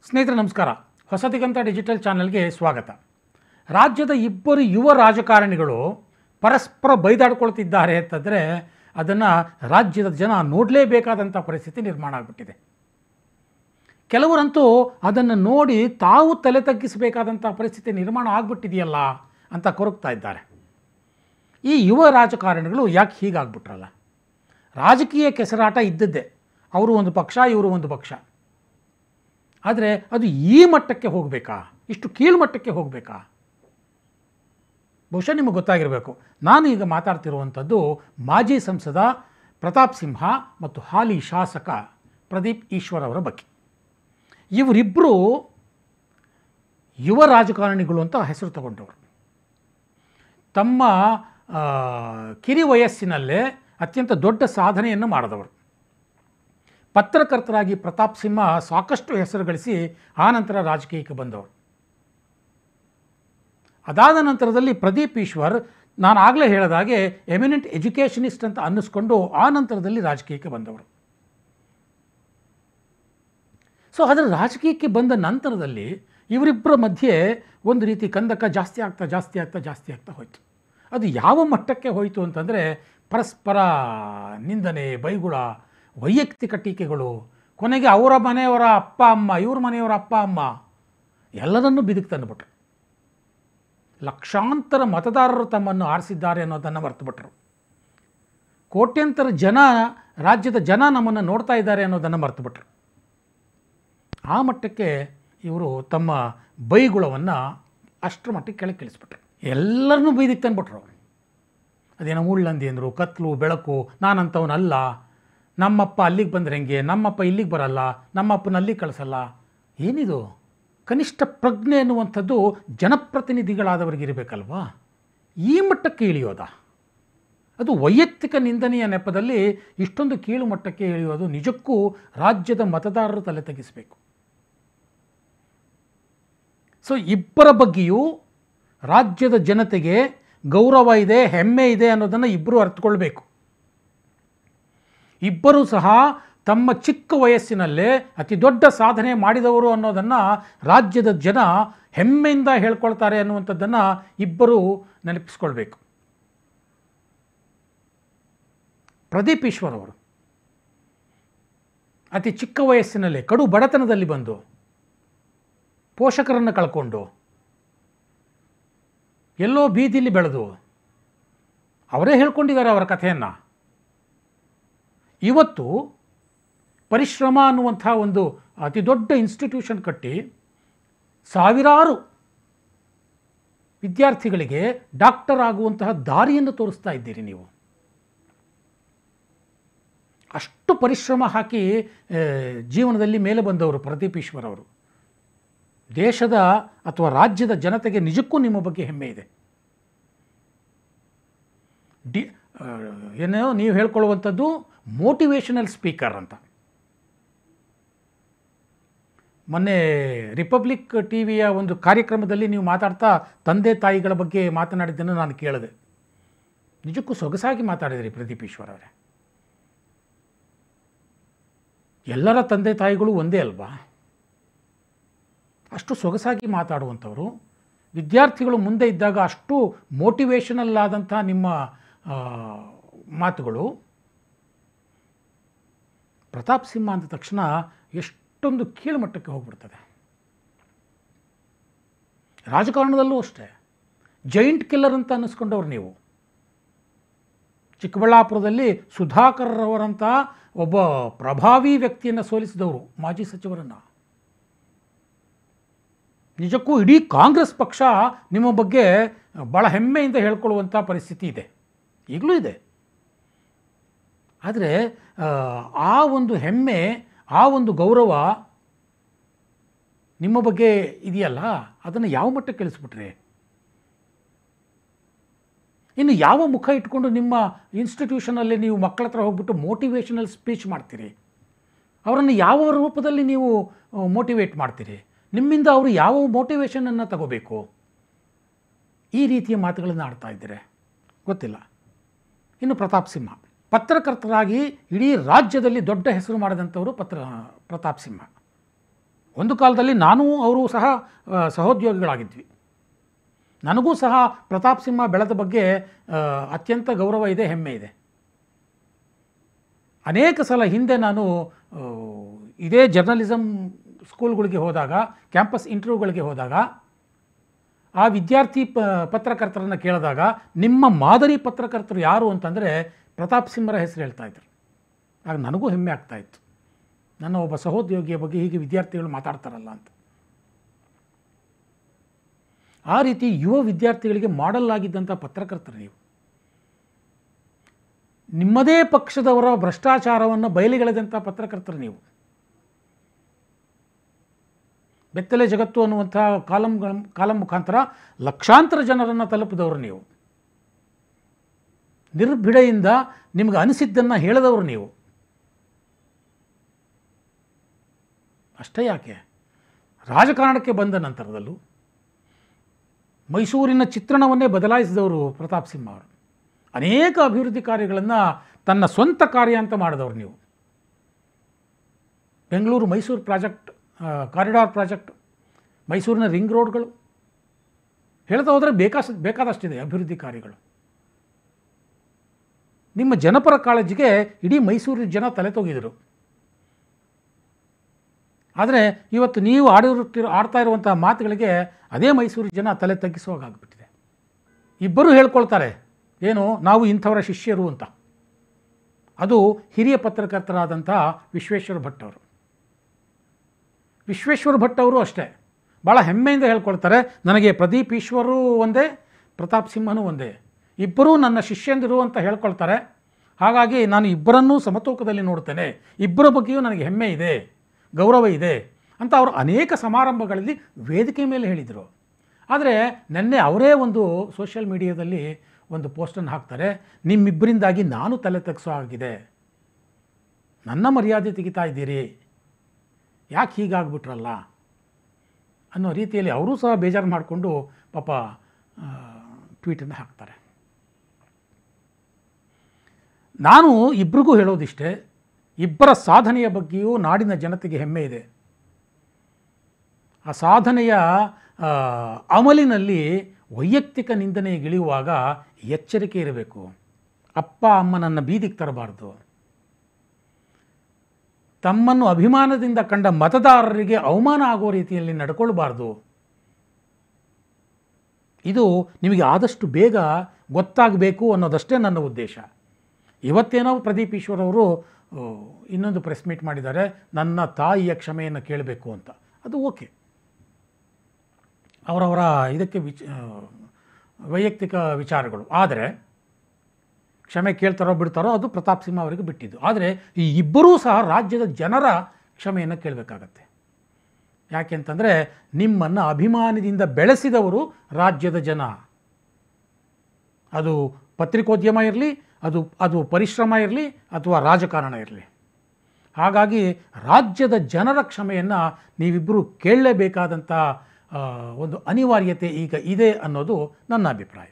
ಸ್ನೇಹಿತರೆ ನಮಸ್ಕಾರ. ಹೊಸದಿಗಂತ ಡಿಜಿಟಲ್ ಚಾನೆಲ್ಗೆ ಸ್ವಾಗತ. ರಾಜ್ಯದ ಇಬ್ಬರು ಯುವ ರಾಜಕಾರಣಿಗಳು ಪರಸ್ಪರ ಬೈದಾಡ್ಕೊಳ್ತಿದ್ದಾರೆ ಅಂತಂದರೆ ಅದನ್ನು ರಾಜ್ಯದ ಜನ ನೋಡಲೇಬೇಕಾದಂಥ ಪರಿಸ್ಥಿತಿ ನಿರ್ಮಾಣ ಆಗಿಬಿಟ್ಟಿದೆ. ಕೆಲವರಂತೂ ಅದನ್ನು ನೋಡಿ ತಾವು ತಲೆ ತಗ್ಗಿಸಬೇಕಾದಂಥ ಪರಿಸ್ಥಿತಿ ನಿರ್ಮಾಣ ಆಗಿಬಿಟ್ಟಿದೆಯಲ್ಲ ಅಂತ ಕೊರಗ್ತಾ ಇದ್ದಾರೆ. ಈ ಯುವ ರಾಜಕಾರಣಿಗಳು ಯಾಕೆ ಹೀಗಾಗ್ಬಿಟ್ರಲ್ಲ? ರಾಜಕೀಯ ಕೆಸರಾಟ ಇದ್ದದ್ದೇ. ಅವರು ಒಂದು ಪಕ್ಷ, ಇವರು ಒಂದು ಪಕ್ಷ. ಆದರೆ ಅದು ಈ ಮಟ್ಟಕ್ಕೆ ಹೋಗಬೇಕಾ? ಇಷ್ಟು ಕೀಳ್ಮಟ್ಟಕ್ಕೆ ಹೋಗಬೇಕಾ? ಬಹುಶಃ ನಿಮಗೆ ಗೊತ್ತಾಗಿರಬೇಕು. ನಾನು ಈಗ ಮಾತಾಡ್ತಿರುವಂಥದ್ದು ಮಾಜಿ ಸಂಸದ ಪ್ರತಾಪ್ ಸಿಂಹ ಮತ್ತು ಹಾಲಿ ಶಾಸಕ ಪ್ರದೀಪ್ ಈಶ್ವರ್ ಅವರ ಬಗ್ಗೆ. ಇವರಿಬ್ಬರು ಯುವ ರಾಜಕಾರಣಿಗಳು ಅಂತ ಹೆಸರು ತಗೊಂಡವರು. ತಮ್ಮ ಕಿರಿ ವಯಸ್ಸಿನಲ್ಲೇ ಅತ್ಯಂತ ದೊಡ್ಡ ಸಾಧನೆಯನ್ನು ಮಾಡಿದವರು. ಪತ್ರಕರ್ತರಾಗಿ ಪ್ರತಾಪ್ ಸಿಂಹ ಸಾಕಷ್ಟು ಹೆಸರು ಗಳಿಸಿ ಆನಂತರ ರಾಜಕೀಯಕ್ಕೆ ಬಂದವರು. ಅದಾದ ನಂತರದಲ್ಲಿ ಪ್ರದೀಪ್ ಈಶ್ವರ್, ನಾನು ಆಗಲೇ ಹೇಳಿದಾಗೆ ಎಮಿನೆಂಟ್ ಎಜುಕೇಷನಿಸ್ಟ್ ಅಂತ ಅನ್ನಿಸ್ಕೊಂಡು ಆ ನಂತರದಲ್ಲಿ ರಾಜಕೀಯಕ್ಕೆ ಬಂದವರು. ಸೊ ಅದರ ರಾಜಕೀಯಕ್ಕೆ ಬಂದ ನಂತರದಲ್ಲಿ ಇವರಿಬ್ಬರ ಮಧ್ಯೆ ಒಂದು ರೀತಿ ಕಂದಕ ಜಾಸ್ತಿ ಆಗ್ತಾ ಹೋಯಿತು. ಅದು ಯಾವ ಮಟ್ಟಕ್ಕೆ ಹೋಯಿತು ಅಂತಂದರೆ ಪರಸ್ಪರ ನಿಂದನೆ, ಬೈಗುಳ, ವೈಯಕ್ತಿಕ ಟೀಕೆಗಳು, ಕೊನೆಗೆ ಅವರ ಮನೆಯವರ ಅಪ್ಪ ಅಮ್ಮ, ಇವ್ರ ಮನೆಯವರ ಅಪ್ಪ ಅಮ್ಮ ಎಲ್ಲರನ್ನೂ ಬಿದಕ್ಕೆ ತಂದುಬಿಟ್ರು. ಲಕ್ಷಾಂತರ ಮತದಾರರು ತಮ್ಮನ್ನು ಆರಿಸಿದ್ದಾರೆ ಅನ್ನೋದನ್ನು ಮರೆತುಬಿಟ್ರು. ಕೋಟ್ಯಂತರ ಜನ, ರಾಜ್ಯದ ಜನ ನಮ್ಮನ್ನು ನೋಡ್ತಾ ಇದ್ದಾರೆ ಅನ್ನೋದನ್ನು ಮರೆತುಬಿಟ್ರು. ಆ ಮಟ್ಟಕ್ಕೆ ಇವರು ತಮ್ಮ ಬೈಗುಳವನ್ನು ಅಷ್ಟರ ಮಟ್ಟಿಗೆ ಕೆಳಗಿಳಿಸ್ಬಿಟ್ರು. ಎಲ್ಲರನ್ನೂ ಬೈದಿಕ್ಕೆ ತಂದುಬಿಟ್ರು. ಅದೇನೋ ಮುಳ್ಳಂದಿ ಅಂದರು, ಕತ್ಲು ಬೆಳಕು, ನಾನಂತವನಲ್ಲ, ನಮ್ಮಪ್ಪ ಅಲ್ಲಿಗೆ ಬಂದರೆ ಹೆಂಗೆ, ನಮ್ಮಪ್ಪ ಇಲ್ಲಿಗೆ ಬರಲ್ಲ, ನಮ್ಮಪ್ಪನ ಅಲ್ಲಿಗೆ ಕಳಿಸಲ್ಲ. ಏನಿದು? ಕನಿಷ್ಠ ಪ್ರಜ್ಞೆ ಎನ್ನುವಂಥದ್ದು ಜನಪ್ರತಿನಿಧಿಗಳಾದವರಿಗೆ ಇರಬೇಕಲ್ವಾ? ಈ ಮಟ್ಟಕ್ಕೆ ಇಳಿಯೋದಾ? ಅದು ವೈಯಕ್ತಿಕ ನಿಂದನೆಯ ನೆಪದಲ್ಲಿ ಇಷ್ಟೊಂದು ಕೀಳು ಮಟ್ಟಕ್ಕೆ ಇಳಿಯೋದು ನಿಜಕ್ಕೂ ರಾಜ್ಯದ ಮತದಾರರು ತಲೆ ತಗ್ಗಿಸಬೇಕು. ಸೊ ಇಬ್ಬರ ಬಗ್ಗೆಯೂ ರಾಜ್ಯದ ಜನತೆಗೆ ಗೌರವ ಇದೆ, ಹೆಮ್ಮೆ ಇದೆ ಅನ್ನೋದನ್ನು ಇಬ್ಬರು ಅರ್ಥಕೊಳ್ಬೇಕು. ಇಬ್ಬರೂ ಸಹ ತಮ್ಮ ಚಿಕ್ಕ ವಯಸ್ಸಿನಲ್ಲೇ ಅತಿ ದೊಡ್ಡ ಸಾಧನೆ ಮಾಡಿದವರು ಅನ್ನೋದನ್ನು ರಾಜ್ಯದ ಜನ ಹೆಮ್ಮೆಯಿಂದ ಹೇಳ್ಕೊಳ್ತಾರೆ ಅನ್ನುವಂಥದ್ದನ್ನು ಇಬ್ಬರು ನೆನಪಿಸ್ಕೊಳ್ಬೇಕು. ಪ್ರದೀಪ್ ಈಶ್ವರ್ ಅವರು ಅತಿ ಚಿಕ್ಕ ವಯಸ್ಸಿನಲ್ಲೇ ಕಡು ಬಡತನದಲ್ಲಿ ಬಂದು ಪೋಷಕರನ್ನು ಕಳ್ಕೊಂಡು ಎಲ್ಲೋ ಬೀದಿಲಿ ಬೆಳೆದು ಅವರೇ ಹೇಳ್ಕೊಂಡಿದ್ದಾರೆ ಅವರ ಕಥೆಯನ್ನು. ಇವತ್ತು ಪರಿಶ್ರಮ ಅನ್ನುವಂಥ ಒಂದು ಅತಿ ದೊಡ್ಡ ಇನ್ಸ್ಟಿಟ್ಯೂಷನ್ ಕಟ್ಟಿ ಸಾವಿರಾರು ವಿದ್ಯಾರ್ಥಿಗಳಿಗೆ ಡಾಕ್ಟರ್ ಆಗುವಂತಹ ದಾರಿಯನ್ನು ತೋರಿಸ್ತಾ ಇದ್ದೀರಿ ನೀವು. ಅಷ್ಟು ಪರಿಶ್ರಮ ಹಾಕಿ ಜೀವನದಲ್ಲಿ ಮೇಲೆ ಬಂದವರು ಪ್ರದೀಪ್ ಈಶ್ವರ್ ಅವರು. ದೇಶದ ಅಥವಾ ರಾಜ್ಯದ ಜನತೆಗೆ ನಿಜಕ್ಕೂ ನಿಮ್ಮ ಬಗ್ಗೆ ಹೆಮ್ಮೆ ಇದೆ. ಏನೋ ನೀವು ಹೇಳ್ಕೊಳ್ಳುವಂಥದ್ದು ಮೋಟಿವೇಶನಲ್ ಸ್ಪೀಕರ್ ಅಂತ. ಮೊನ್ನೆ ರಿಪಬ್ಲಿಕ್ ಟಿ ವಿಯ ಒಂದು ಕಾರ್ಯಕ್ರಮದಲ್ಲಿ ನೀವು ಮಾತಾಡ್ತಾ ತಂದೆ ತಾಯಿಗಳ ಬಗ್ಗೆ ಮಾತನಾಡಿದ್ದನ್ನು ನಾನು ಕೇಳಿದೆ. ನಿಜಕ್ಕೂ ಸೊಗಸಾಗಿ ಮಾತಾಡಿದ್ರಿ ಪ್ರದೀಪ್ ಈಶ್ವರ್ ಅವರೇ. ಎಲ್ಲರ ತಂದೆ ತಾಯಿಗಳು ಒಂದೇ ಅಲ್ವಾ? ಅಷ್ಟು ಸೊಗಸಾಗಿ ಮಾತಾಡುವಂಥವರು. ವಿದ್ಯಾರ್ಥಿಗಳು ಮುಂದೆ ಇದ್ದಾಗ ಅಷ್ಟು ಮೋಟಿವೇಶನಲ್ ಆದಂಥ ನಿಮ್ಮ ಮಾತುಗಳು. ಪ್ರತಾಪ್ ಸಿಂಹ ಅಂದ ತಕ್ಷಣ ಎಷ್ಟೊಂದು ಕೀಳುಮಟ್ಟಕ್ಕೆ ಹೋಗ್ಬಿಡ್ತದೆ. ರಾಜಕಾರಣದಲ್ಲೂ ಅಷ್ಟೇ ಜೈಂಟ್ ಕಿಲ್ಲರ್ ಅಂತ ಅನ್ನಿಸ್ಕೊಂಡವ್ರು ನೀವು. ಚಿಕ್ಕಬಳ್ಳಾಪುರದಲ್ಲಿ ಸುಧಾಕರ್ರವರಂಥ ಒಬ್ಬ ಪ್ರಭಾವಿ ವ್ಯಕ್ತಿಯನ್ನು ಸೋಲಿಸಿದವರು, ಮಾಜಿ ಸಚಿವರನ್ನು. ನಿಜಕ್ಕೂ ಇಡೀ ಕಾಂಗ್ರೆಸ್ ಪಕ್ಷ ನಿಮ್ಮ ಬಗ್ಗೆ ಭಾಳ ಹೆಮ್ಮೆಯಿಂದ ಹೇಳ್ಕೊಳ್ಳುವಂಥ ಪರಿಸ್ಥಿತಿ ಇದೆ, ಈಗಲೂ ಇದೆ. ಆದರೆ ಆ ಒಂದು ಹೆಮ್ಮೆ, ಆ ಒಂದು ಗೌರವ ನಿಮ್ಮ ಬಗ್ಗೆ ಇದೆಯಲ್ಲ, ಅದನ್ನು ಯಾವ ಮಟ್ಟಕ್ಕೆ ಇಳಿಸ್ಬಿಟ್ರಿ? ಇನ್ನು ಯಾವ ಮುಖ ಇಟ್ಕೊಂಡು ನಿಮ್ಮ ಇನ್ಸ್ಟಿಟ್ಯೂಷನಲ್ಲಿ ನೀವು ಮಕ್ಕಳ ಹತ್ರ ಹೋಗ್ಬಿಟ್ಟು ಮೋಟಿವೇಶನಲ್ ಸ್ಪೀಚ್ ಮಾಡ್ತೀರಿ? ಅವರನ್ನು ಯಾವ ರೂಪದಲ್ಲಿ ನೀವು ಮೋಟಿವೇಟ್ ಮಾಡ್ತೀರಿ? ನಿಮ್ಮಿಂದ ಅವರು ಯಾವ ಮೋಟಿವೇಶನನ್ನು ತಗೋಬೇಕು? ಈ ರೀತಿಯ ಮಾತುಗಳನ್ನು ಆಡ್ತಾ ಇದ್ದೀರಿ, ಗೊತ್ತಿಲ್ಲ. ಇನ್ನು ಪ್ರತಾಪ್ ಸಿಂಹ ಪತ್ರಕರ್ತರಾಗಿ ಇಡೀ ರಾಜ್ಯದಲ್ಲಿ ದೊಡ್ಡ ಹೆಸರು ಮಾಡಿದಂಥವರು ಪ್ರತಾಪ್ ಸಿಂಹ. ಒಂದು ಕಾಲದಲ್ಲಿ ನಾನು ಅವರು ಸಹ ಸಹೋದ್ಯೋಗಿಗಳಾಗಿದ್ವಿ. ನನಗೂ ಸಹ ಪ್ರತಾಪ್ ಸಿಂಹ ಬೆಳೆದ ಬಗ್ಗೆ ಅತ್ಯಂತ ಗೌರವ ಇದೆ, ಹೆಮ್ಮೆ ಇದೆ. ಅನೇಕ ಸಲ ಹಿಂದೆ ನಾನು ಇದೇ ಜರ್ನಲಿಸಮ್ ಸ್ಕೂಲ್ಗಳಿಗೆ ಹೋದಾಗ, ಕ್ಯಾಂಪಸ್ ಇಂಟರ್ವ್ಯೂಗಳಿಗೆ ಹೋದಾಗ ಆ ವಿದ್ಯಾರ್ಥಿ ಪತ್ರಕರ್ತರನ್ನು ಕೇಳಿದಾಗ ನಿಮ್ಮ ಮಾದರಿ ಪತ್ರಕರ್ತರು ಯಾರು ಅಂತಂದರೆ ಪ್ರತಾಪ್ ಸಿಂಹರ ಹೆಸರು ಹೇಳ್ತಾಯಿದ್ರು. ಆಗ ನನಗೂ ಹೆಮ್ಮೆ ಆಗ್ತಾಯಿತ್ತು, ನನ್ನ ಒಬ್ಬ ಸಹೋದ್ಯೋಗಿಯ ಬಗ್ಗೆ ಹೀಗೆ ವಿದ್ಯಾರ್ಥಿಗಳು ಮಾತಾಡ್ತಾರಲ್ಲ ಅಂತ. ಆ ರೀತಿ ಯುವ ವಿದ್ಯಾರ್ಥಿಗಳಿಗೆ ಮಾಡೆಲ್ ಆಗಿದ್ದಂಥ ಪತ್ರಕರ್ತರು ನೀವು. ನಿಮ್ಮದೇ ಪಕ್ಷದವರ ಭ್ರಷ್ಟಾಚಾರವನ್ನು ಬಯಲಿಗೆಳೆದಂಥ ಪತ್ರಕರ್ತರು ನೀವು. ಬೆತ್ತಲೆ ಜಗತ್ತು ಅನ್ನುವಂಥ ಕಾಲಂ ಮುಖಾಂತರ ಲಕ್ಷಾಂತರ ಜನರನ್ನು ತಲುಪಿದವರು ನೀವು. ನಿರ್ಭಿಡೆಯಿಂದ ನಿಮಗೆ ಅನಿಸಿದ್ದನ್ನು ಹೇಳಿದವರು ನೀವು. ಅಷ್ಟೇ ಯಾಕೆ, ರಾಜಕಾರಣಕ್ಕೆ ಬಂದ ನಂತರದಲ್ಲೂ ಮೈಸೂರಿನ ಚಿತ್ರಣವನ್ನೇ ಬದಲಾಯಿಸಿದವರು ಪ್ರತಾಪ್ ಸಿಂಹ ಅವರು. ಅನೇಕ ಅಭಿವೃದ್ಧಿ ಕಾರ್ಯಗಳನ್ನು ತನ್ನ ಸ್ವಂತ ಕಾರ್ಯ ಅಂತ ಮಾಡಿದವರು ನೀವು. Bengaluru Mysuru project, corridor project, ಮೈಸೂರಿನ ರಿಂಗ್ ರೋಡ್ಗಳು, ಹೇಳ್ತಾ ಹೋದರೆ ಬೇಕಾದಷ್ಟಿದೆ ಅಭಿವೃದ್ಧಿ ಕಾರ್ಯಗಳು. ನಿಮ್ಮ ಜನಪರ ಕಾಳಜಿಗೆ ಇಡೀ ಮೈಸೂರಿನ ಜನ ತಲೆ ತೊಗಿದರು. ಆದರೆ ಇವತ್ತು ನೀವು ಆಡ್ತಾ ಇರುವಂಥ ಮಾತುಗಳಿಗೆ ಅದೇ ಮೈಸೂರಿನ ಜನ ತಲೆ ತಗ್ಗಿಸುವಾಗಬಿಟ್ಟಿದೆ. ಇಬ್ಬರೂ ಹೇಳ್ಕೊಳ್ತಾರೆ ಏನು, ನಾವು ಇಂಥವರ ಶಿಷ್ಯರು ಅಂತ. ಅದು ಹಿರಿಯ ಪತ್ರಕರ್ತರಾದಂಥ ವಿಶ್ವೇಶ್ವರ ಭಟ್ ಅವರು. ವಿಶ್ವೇಶ್ವರ ಭಟ್ ಅವರು ಅಷ್ಟೇ ಭಾಳ ಹೆಮ್ಮೆಯಿಂದ ಹೇಳ್ಕೊಳ್ತಾರೆ, ನನಗೆ ಪ್ರದೀಪ್ ಈಶ್ವರು ಒಂದೇ, ಪ್ರತಾಪ್ ಸಿಂಹನೂ ಒಂದೇ, ಇಬ್ಬರೂ ನನ್ನ ಶಿಷ್ಯಂದಿರು ಅಂತ ಹೇಳ್ಕೊಳ್ತಾರೆ. ಹಾಗಾಗಿ ನಾನು ಇಬ್ಬರನ್ನೂ ಸಮತೂಕದಲ್ಲಿ ನೋಡ್ತೇನೆ, ಇಬ್ಬರ ಬಗ್ಗೆಯೂ ನನಗೆ ಹೆಮ್ಮೆ ಇದೆ, ಗೌರವ ಇದೆ ಅಂತ ಅವರು ಅನೇಕ ಸಮಾರಂಭಗಳಲ್ಲಿ ವೇದಿಕೆ ಮೇಲೆ ಹೇಳಿದರು. ಆದರೆ ನಿನ್ನೆ ಅವರೇ ಒಂದು ಸೋಷಿಯಲ್ ಮೀಡಿಯಾದಲ್ಲಿ ಒಂದು ಪೋಸ್ಟನ್ನು ಹಾಕ್ತಾರೆ, ನಿಮ್ಮಿಬ್ಬರಿಂದಾಗಿ ನಾನು ತಲೆ ತಗ್ಸೋ ಆಗಿದೆ, ನನ್ನ ಮರ್ಯಾದೆ ತೆಗಿತಾ ಇದ್ದೀರಿ, ಯಾಕೆ ಹೀಗಾಗ್ಬಿಟ್ರಲ್ಲ ಅನ್ನೋ ರೀತಿಯಲ್ಲಿ ಅವರೂ ಸಹ ಬೇಜಾರು ಮಾಡಿಕೊಂಡು ಪಾಪ ಟ್ವೀಟನ್ನು ಹಾಕ್ತಾರೆ. ನಾನು ಇಬ್ಬರಿಗೂ ಹೇಳೋದಿಷ್ಟೇ, ಇಬ್ಬರ ಸಾಧನೆಯ ಬಗ್ಗೆಯೂ ನಾಡಿನ ಜನತೆಗೆ ಹೆಮ್ಮೆ ಇದೆ. ಆ ಸಾಧನೆಯ ಅಮಲಿನಲ್ಲಿ ವೈಯಕ್ತಿಕ ನಿಂದನೆಗಿಳಿಯುವಾಗ ಎಚ್ಚರಿಕೆ ಇರಬೇಕು. ಅಪ್ಪ ಅಮ್ಮನನ್ನು ಬೀದಿಗೆ ತರಬಾರ್ದು. ತಮ್ಮನ್ನು ಅಭಿಮಾನದಿಂದ ಕಂಡ ಮತದಾರರಿಗೆ ಅವಮಾನ ಆಗೋ ರೀತಿಯಲ್ಲಿ ನಡ್ಕೊಳ್ಬಾರ್ದು. ಇದು ನಿಮಗೆ ಆದಷ್ಟು ಬೇಗ ಗೊತ್ತಾಗಬೇಕು ಅನ್ನೋದಷ್ಟೇ ನನ್ನ ಉದ್ದೇಶ. ಇವತ್ತೇನೋ ಪ್ರದೀಪ್ ಈಶ್ವರ್ ಅವರು ಇನ್ನೊಂದು ಪ್ರೆಸ್ ಮೀಟ್ ಮಾಡಿದ್ದಾರೆ, ನನ್ನ ತಾಯಿಯ ಕ್ಷಮೆಯನ್ನು ಕೇಳಬೇಕು ಅಂತ. ಅದು ಓಕೆ, ಅವರವರ ಇದಕ್ಕೆ ವೈಯಕ್ತಿಕ ವಿಚಾರಗಳು. ಆದರೆ ಕ್ಷಮೆ ಕೇಳ್ತಾರೋ ಬಿಡ್ತಾರೋ ಅದು ಪ್ರತಾಪ್ ಸಿಂಹ ಅವರಿಗೆ ಬಿಟ್ಟಿದ್ದು. ಆದರೆ ಈ ಇಬ್ಬರೂ ಸಹ ರಾಜ್ಯದ ಜನರ ಕ್ಷಮೆಯನ್ನು ಕೇಳಬೇಕಾಗತ್ತೆ. ಯಾಕೆ ಅಂತಂದರೆ ನಿಮ್ಮನ್ನು ಅಭಿಮಾನದಿಂದ ಬೆಳೆಸಿದವರು ರಾಜ್ಯದ ಜನ. ಅದು ಪತ್ರಿಕೋದ್ಯಮ ಇರಲಿ, ಅದು ಪರಿಶ್ರಮ ಇರಲಿ, ಅಥವಾ ರಾಜಕಾರಣ ಇರಲಿ. ಹಾಗಾಗಿ ರಾಜ್ಯದ ಜನರ ಕ್ಷಮೆಯನ್ನು ನೀವಿಬ್ಬರು ಕೇಳಲೇಬೇಕಾದಂಥ ಒಂದು ಅನಿವಾರ್ಯತೆ ಈಗ ಇದೆ ಅನ್ನೋದು ನನ್ನ ಅಭಿಪ್ರಾಯ.